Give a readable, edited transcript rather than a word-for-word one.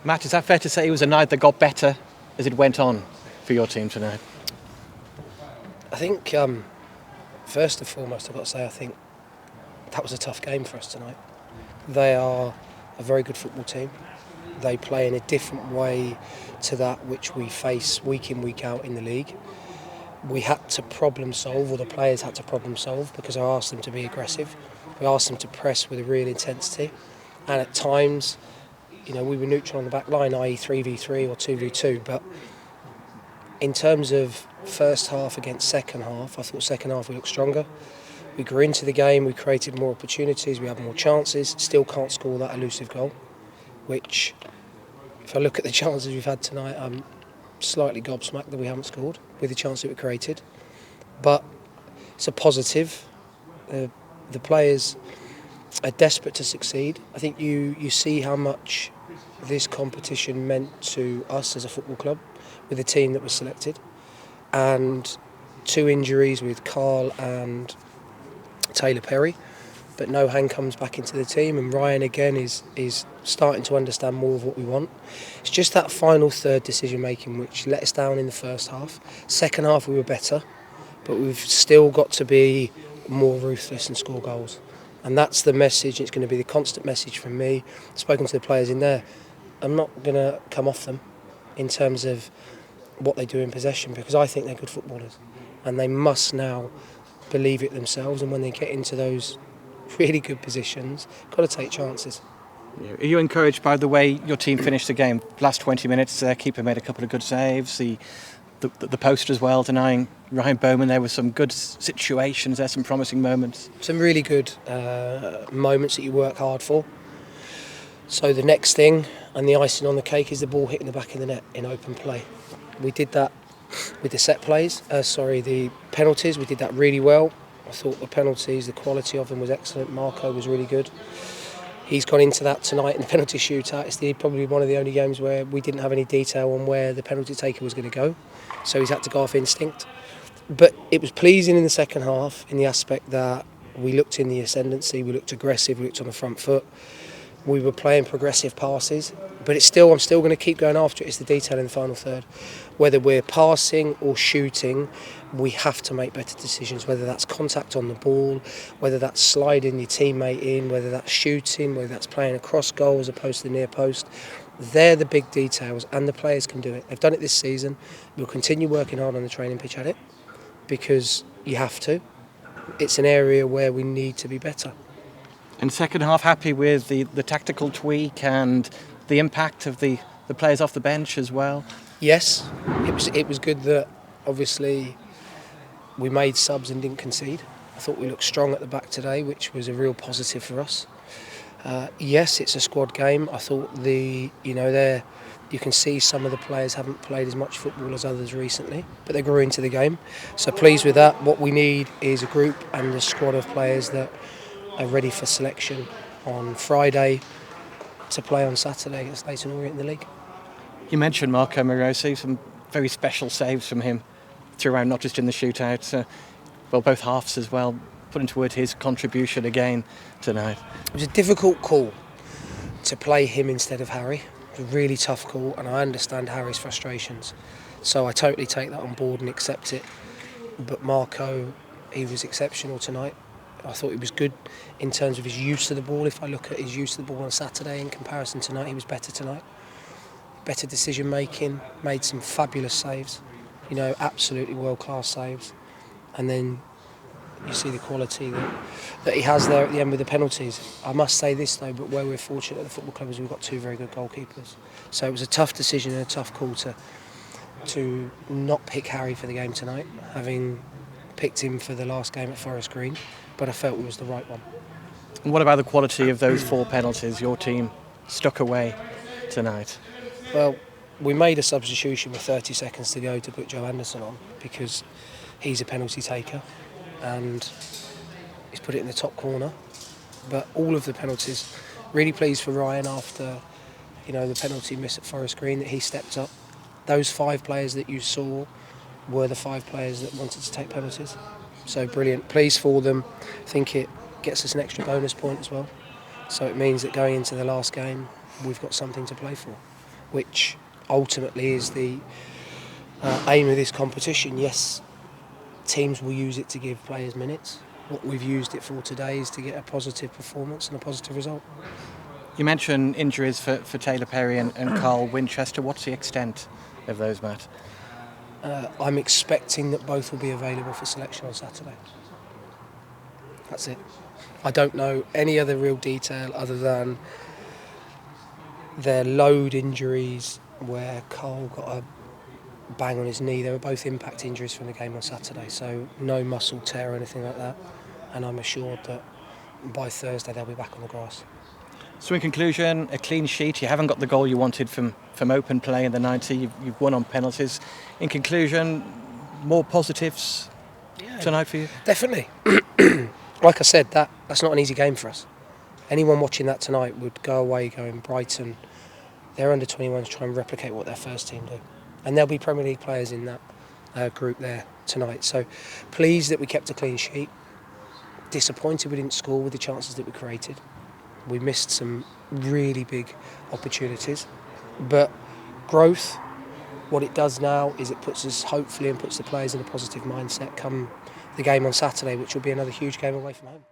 Matt, is that fair to say it was a night that got better as it went on for your team tonight? I think, first and foremost, I've got to say, I think that was a tough game for us tonight. They are a very good football team. They play in a different way to that which we face week in, week out in the league. We had to problem solve, or the players had to problem solve, because I asked them to be aggressive. We asked them to press with a real intensity. And at times, we were neutral on the back line, i.e. 3v3 or 2v2. But in terms of first half against second half, I thought second half we looked stronger. We grew into the game, we created more opportunities, we had more chances. Still can't score that elusive goal, which, if I look at the chances we've had tonight, I'm slightly gobsmacked that we haven't scored with the chance that we created. But it's a positive. The players are desperate to succeed. I think you see how much this competition meant to us as a football club with the team that was selected. And 2 injuries with Carl and Taylor Perry, but Nohan comes back into the team, and Ryan again is starting to understand more of what we want. It's just that final third decision making which let us down in the first half. Second half we were better, but we've still got to be more ruthless and score goals. And that's the message. It's going to be the constant message from me. I've spoken to the players in there. I'm not going to come off them in terms of what they do in possession, because I think they're good footballers and they must now believe it themselves, and when they get into those really good positions, got to take chances. Are you encouraged by the way your team finished the game? Last 20 minutes, keeper made a couple of good saves. The post as well, denying Ryan Bowman. There were some good situations there, some promising moments. Some really good moments that you work hard for. So the next thing, and the icing on the cake, is the ball hitting the back of the net in open play. We did that with the set plays, the penalties, we did that really well. I thought the penalties, the quality of them was excellent. Marco was really good. He's gone into that tonight in the penalty shootout. It's probably one of the only games where we didn't have any detail on where the penalty taker was going to go, so he's had to go off instinct. But it was pleasing in the second half in the aspect that we looked in the ascendancy, we looked aggressive, we looked on the front foot. We were playing progressive passes, but I'm still going to keep going after it. It's the detail in the final third. Whether we're passing or shooting, we have to make better decisions, whether that's contact on the ball, whether that's sliding your teammate in, whether that's shooting, whether that's playing across goal as opposed to the near post. They're the big details, and the players can do it. They've done it this season. We'll continue working hard on the training pitch at it, because you have to. It's an area where we need to be better. And second half, happy with the tactical tweak and the impact of the players off the bench as well? Yes, it was good that obviously we made subs and didn't concede. I thought we looked strong at the back today, which was a real positive for us. Yes, it's a squad game. I thought you can see some of the players haven't played as much football as others recently, but they grew into the game. So pleased with that. What we need is a group and a squad of players that are ready for selection on Friday to play on Saturday against Leyton Orient in the league. You mentioned Marco Monroe, some very special saves from him throughout, not just in the shootout, both halves as well, putting towards his contribution again tonight. It was a difficult call to play him instead of Harry. It was a really tough call, and I understand Harry's frustrations, so I totally take that on board and accept it. But Marco, he was exceptional tonight. I thought he was good in terms of his use of the ball. If I look at his use of the ball on Saturday in comparison to tonight, he was better tonight. Better decision making, made some fabulous saves, absolutely world-class saves. And then you see the quality that he has there at the end with the penalties. I must say this though, but where we're fortunate at the football club is we've got 2 very good goalkeepers. So it was a tough decision and a tough call to not pick Harry for the game tonight, having picked him for the last game at Forest Green, but I felt it was the right one. And what about the quality of those 4 penalties your team stuck away tonight? Well, we made a substitution with 30 seconds to go to put Joe Anderson on, because he's a penalty taker and he's put it in the top corner. But all of the penalties, really pleased for Ryan after the penalty miss at Forest Green, that he stepped up. Those 5 players that you saw were the 5 players that wanted to take penalties. So brilliant. Pleased for them. I think it gets us an extra bonus point as well. So it means that going into the last game, we've got something to play for. which ultimately is the aim of this competition. Yes, teams will use it to give players minutes. What we've used it for today is to get a positive performance and a positive result. You mentioned injuries for Taylor Perry and Carl Winchester. What's the extent of those, Matt? I'm expecting that both will be available for selection on Saturday. That's it. I don't know any other real detail other than their load injuries where Carl got a bang on his knee. They were both impact injuries from the game on Saturday, so no muscle tear or anything like that. And I'm assured that by Thursday they'll be back on the grass. So in conclusion, a clean sheet. You haven't got the goal you wanted from open play in the 90. You've won on penalties. In conclusion, more positives tonight for you? Definitely. Like I said, that's not an easy game for us. Anyone watching that tonight would go away going, Brighton, they're under 21s, try and replicate what their first team do. And there'll be Premier League players in that group there tonight. So pleased that we kept a clean sheet. Disappointed we didn't score with the chances that we created. We missed some really big opportunities. But growth, what it does now is it puts us, hopefully, and puts the players in a positive mindset come the game on Saturday, which will be another huge game away from home.